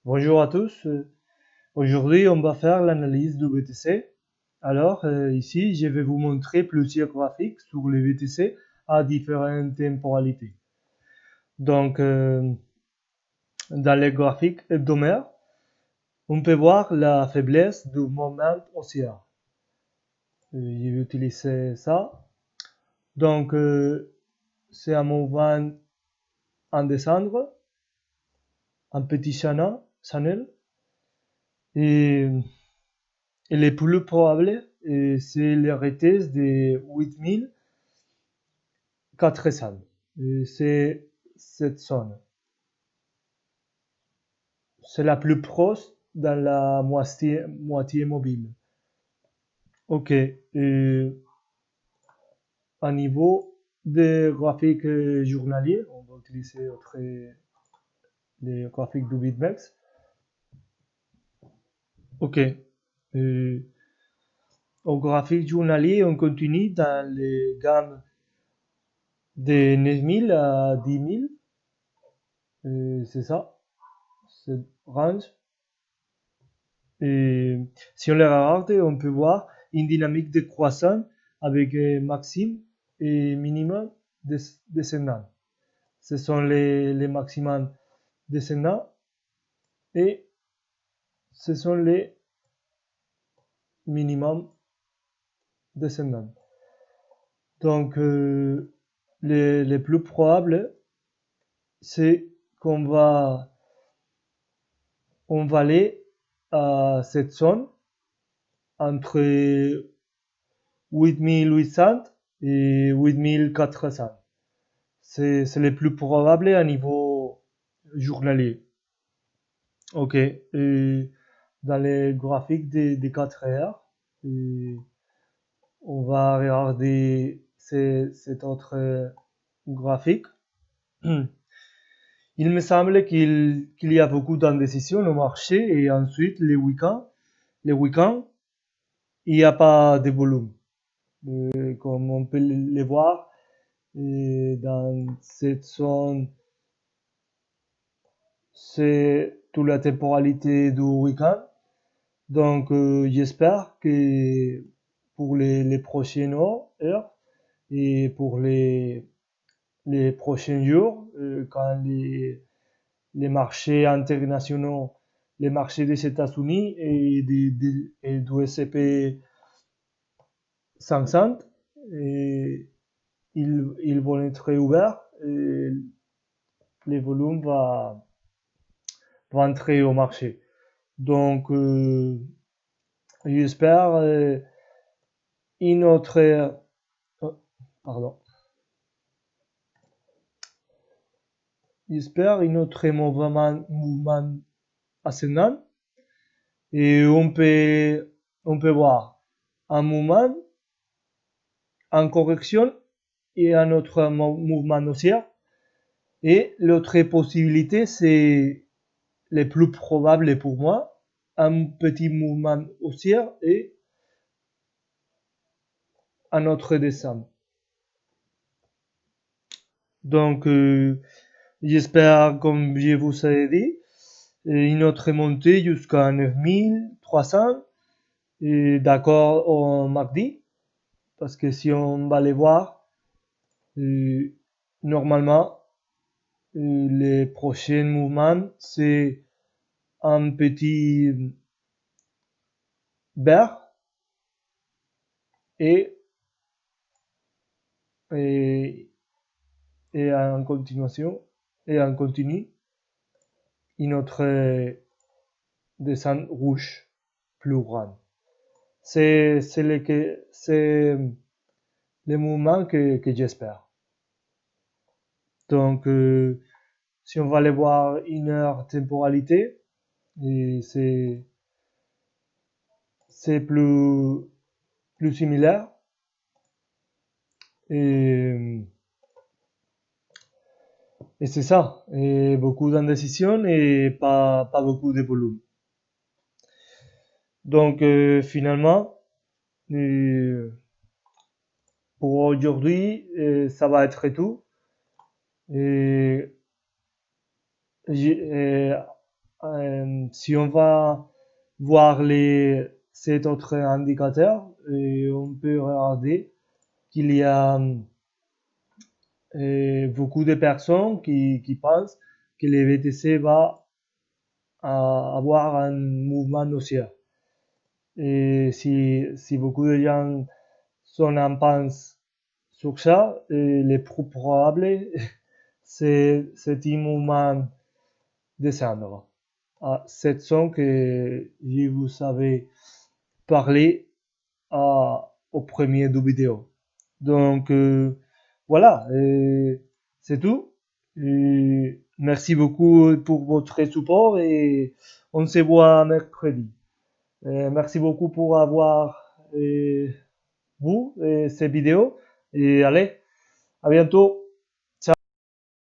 Bonjour à tous. Aujourd'hui, on va faire l'analyse du VTC. Alors, ici, je vais vous montrer plusieurs graphiques sur les VTC à différentes temporalités. Donc, dans les graphiques hebdomadaires, on peut voir la faiblesse du moment haussier. Je vais utiliser ça. Donc, c'est un mouvement en descendre, un petit channel, et et le plus probable, c'est le retest de 8400. C'est cette zone. C'est la plus proche dans la moitié mobile. Ok. À niveau des graphiques journaliers, on va utiliser les graphiques du BitMEX. Ok. Au graphique journalier, on continue dans les gammes de 9000 à 10 000. C'est ça, c'est range. Et si on les regarde, on peut voir une dynamique de croissance avec maximum et minimum descendant. Ce sont les maximums descendants et ce sont les minimums descendants. Donc, les plus probables, c'est on va aller à cette zone entre 8800 et 8400. C'est le plus probable à niveau journalier. Ok. Et dans les graphiques des 4 heures, on va regarder cet autre graphique. Il me semble qu'il y a beaucoup d'indécision au marché et ensuite les week-ends, il n'y a pas de volume. Comme on peut le voir dans cette zone, c'est toute la temporalité du week-end. Donc, j'espère que pour les prochaines heures et pour les prochains jours, quand les marchés internationaux, les marchés des États-Unis et du S&P 500, et ils vont être ouverts et les volumes vont entrer au marché. Donc, j'espère une autre, pardon, j'espère une autre mouvement ascendant et on peut voir un mouvement en correction et un autre mouvement haussier. Et l'autre possibilité, c'est le plus probable pour moi, un petit mouvement haussier et un autre descente. Donc, j'espère, comme je vous ai dit, une autre montée jusqu'à 9300, et d'accord au mardi, parce que si on va les voir, normalement, les prochains mouvements, c'est un petit bear et, et, et en continuation, et en continu, une autre descente rouge plus grande. C'est les mouvements que j'espère. Donc, si on va aller voir une heure temporalité, et c'est plus similaire. Et, et c'est ça. Et beaucoup d'indécision et pas beaucoup de volume. Donc, finalement, euh, pour aujourd'hui, ça va être tout. Et, Si on va voir cet autre indicateur, et on peut regarder qu'il y a beaucoup de personnes qui pensent que le BTC va avoir un mouvement haussier. Et si beaucoup de gens en pensent sur ça, le plus probable, c'est un mouvement descendre à 700 que je vous avais parlé au premier de vidéo. Donc voilà, c'est tout. Merci beaucoup pour votre support et on se voit mercredi. Merci beaucoup pour avoir vu ces vidéos et allez, à bientôt.